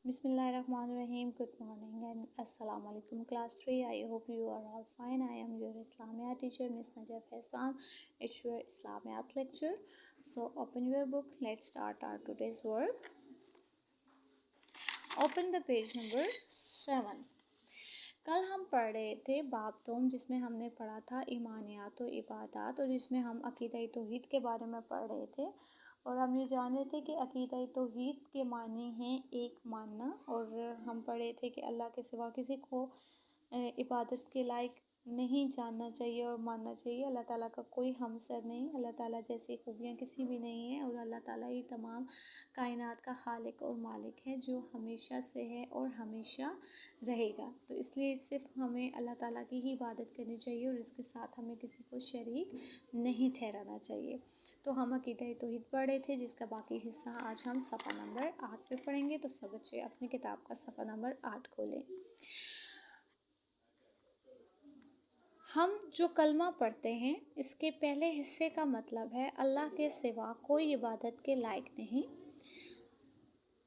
Bismillahirrahmanirrahim. Good morning and Assalamu alaikum class 3. I hope you are all fine. I am your Islamiyat teacher Miss Najaf Hassan. It's your Islamiyat lecture. So open your book. Let's start our today's work. Open the page number 7. कल हम पढ़ रहे थे बाब तोम जिसमें हमने पढ़ा था ईमानियात और इबादात और जिसमें हम अकीदा तौहीद के बारे में पढ़ रहे थे और हम ये जान रहे थे कि अकीदा तौहीद के मानी हैं एक मानना और हम पढ़ रहे थे कि अल्लाह के सिवा किसी को इबादत के लायक नहीं जानना चाहिए और मानना चाहिए। अल्लाह ताला का कोई हमसर नहीं, अल्लाह ताला जैसी खूबियाँ किसी भी नहीं हैं और अल्लाह ताला ही तमाम कायनात का खालिक और मालिक है जो हमेशा से है और हमेशा रहेगा। तो इसलिए सिर्फ हमें अल्लाह ताला की ही इबादत करनी चाहिए और इसके साथ हमें किसी को शरीक नहीं ठहराना चाहिए। तो हम अकीदा तौहीद पढ़ रहे थे जिसका बाकी हिस्सा आज हम सफ़ा नंबर 8 पे पढ़ेंगे। तो सब बच्चे अपनी किताब का सफ़ा नंबर 8 खोलें। हम जो कलमा पढ़ते हैं इसके पहले हिस्से का मतलब है अल्लाह के सिवा कोई इबादत के लायक नहीं।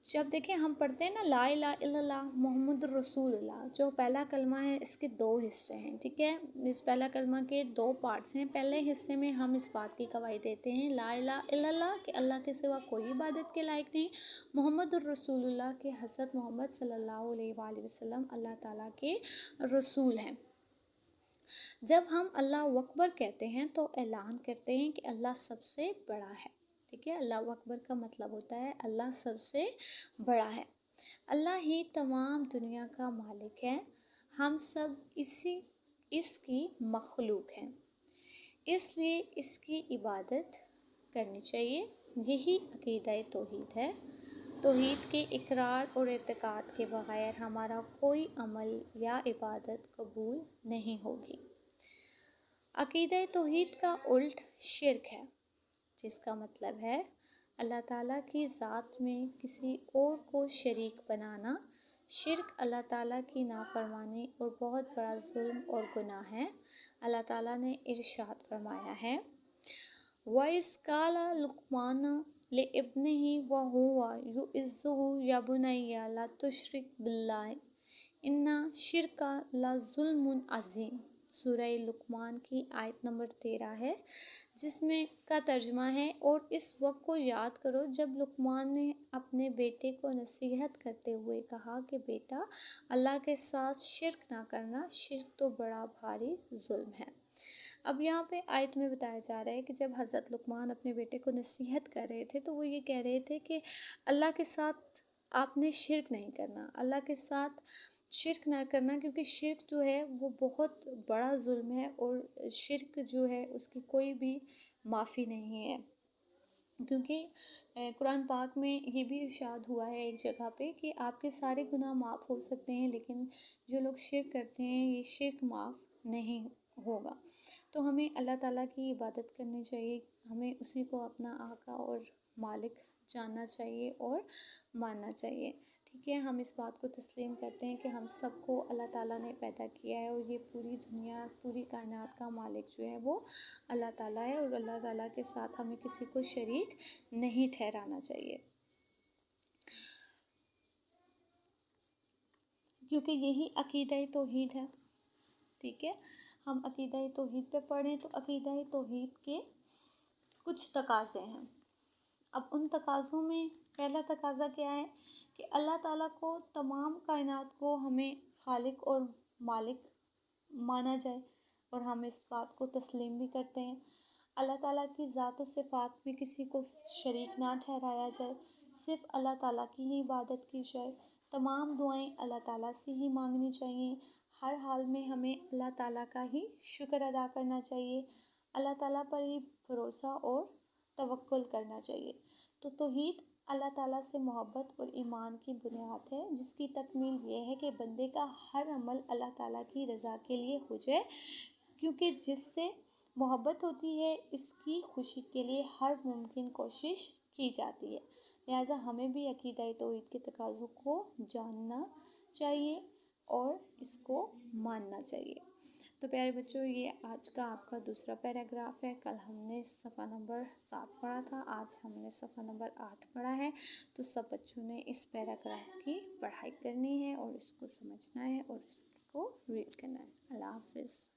जब देखें हम पढ़ते हैं ना ला इलाहा इल्लल्लाह मुहम्मद रसूलुल्लाह, जो पहला कलमा है इसके 2 हिस्से हैं, ठीक है। इस पहला कलमा के 2 पार्ट्स हैं। पहले हिस्से में हम इस बात की गवाही देते हैं ला इलाहा इल्लल्लाह कि अल्लाह के सिवा कोई इबादत के लायक नहीं, मुहम्मद रसूलुल्लाह के हज़रत मोहम्मद सल्लल्लाहु अलैहि वसल्लम अल्लाह ताला के रसूल हैं। जब हम अल्लाह अकबर कहते हैं तो ऐलान करते हैं कि अल्लाह सबसे बड़ा है, ठीक है। अल्लाह अकबर का मतलब होता है अल्लाह सबसे बड़ा है। अल्लाह ही तमाम दुनिया का मालिक है, हम सब इसकी मखलूक हैं, इसलिए इसकी इबादत करनी चाहिए। यही अकीदा तौहीद है। तौहीद के इकरार और एतकाद के बगैर हमारा कोई अमल या इबादत कबूल नहीं होगी। अकीदा तौहीद का उल्ट शिर्क है, जिसका मतलब है अल्लाह ताला की ज़ात में किसी और को शरीक बनाना। शिर्क अल्लाह ताला की नाफरमानी और बहुत बड़ा जुल्म और गुनाह है। अल्लाह ताला ने इरशाद फरमाया है वइज़ क़ाला लुक़मान लिइब्निही व हुवा युइज़्ज़ुहु या बुनय्या ला तुश्रिक बिल्लाह इन्ना शिर्का ला ज़ुल्मुन अज़ीम। सूरह लुक़मान की आयत नंबर 13 है, जिसमें का तर्जुमा है और इस वक्त को याद करो जब लुक़मान ने अपने बेटे को नसीहत करते हुए कहा कि बेटा अल्लाह के साथ शिर्क ना करना, शिर्क तो बड़ा भारी जुल्म है। अब यहाँ पे आयत में बताया जा रहा है कि जब हज़रत लुक़मान अपने बेटे को नसीहत कर रहे थे तो वो ये कह रहे थे कि अल्लाह के साथ आपने शिर्क नहीं करना, अल्लाह के साथ शिर्क ना करना, क्योंकि शिर्क जो है वो बहुत बड़ा जुल्म है और शिर्क जो है उसकी कोई भी माफ़ी नहीं है। क्योंकि कुरान पाक में ये भी इरशाद हुआ है एक जगह पे कि आपके सारे गुनाह माफ़ हो सकते हैं लेकिन जो लोग शिर्क करते हैं ये शिर्क माफ़ नहीं होगा। तो हमें अल्लाह ताला की इबादत करनी चाहिए, हमें उसी को अपना आका और मालिक जानना चाहिए और मानना चाहिए, ठीक है। हम इस बात को तस्लीम करते हैं कि हम सबको अल्लाह ताला ने पैदा किया है और ये पूरी दुनिया पूरी कायनात का मालिक जो है वो अल्लाह ताला है और अल्लाह ताला के साथ हमें किसी को शरीक नहीं ठहराना चाहिए, क्योंकि यही अकीदा तौहीद है, ठीक है। हम अकीदा तौहीद पे पढ़ें तो अकीदा तौहीद के कुछ तकाज़े हैं। अब उन तकाज़ों में पहला तकाज़ा क्या है कि अल्लाह ताला को तमाम कायनात को हमें खालिक और मालिक माना जाए और हम इस बात को तस्लीम भी करते हैं। अल्लाह ताला की ज़ात और सिफ़ात में किसी को शरीक ना ठहराया जाए, सिर्फ़ अल्लाह ताला की ही इबादत की जाए। तमाम दुआएं अल्लाह ताला से ही मांगनी चाहिए। हर हाल में हमें अल्लाह ताला का ही शुक्र अदा करना चाहिए, अल्लाह ताला पर ही भरोसा और तवक्कुल करना चाहिए। तो तौहीद अल्लाह ताला से मोहब्बत और ईमान की बुनियाद है, जिसकी तकमील ये है कि बंदे का हर अमल अल्लाह ताला की रज़ा के लिए हो जाए, क्योंकि जिससे मोहब्बत होती है इसकी खुशी के लिए हर मुमकिन कोशिश की जाती है। लिहाजा हमें भी अकीदा तौहीद के तकाज़ों को जानना चाहिए और इसको मानना चाहिए। تو پیارے بچوں، یہ آج کا آپ کا دوسرا پیراگراف ہے۔ کل ہم نے صفحہ نمبر 7 پڑھا تھا، آج ہم نے صفحہ نمبر 8 پڑھا ہے۔ تو سب بچوں نے اس پیراگراف کی پڑھائی کرنی ہے اور اس کو سمجھنا ہے اور اس کو ریڈ کرنا ہے۔ اللہ حافظ۔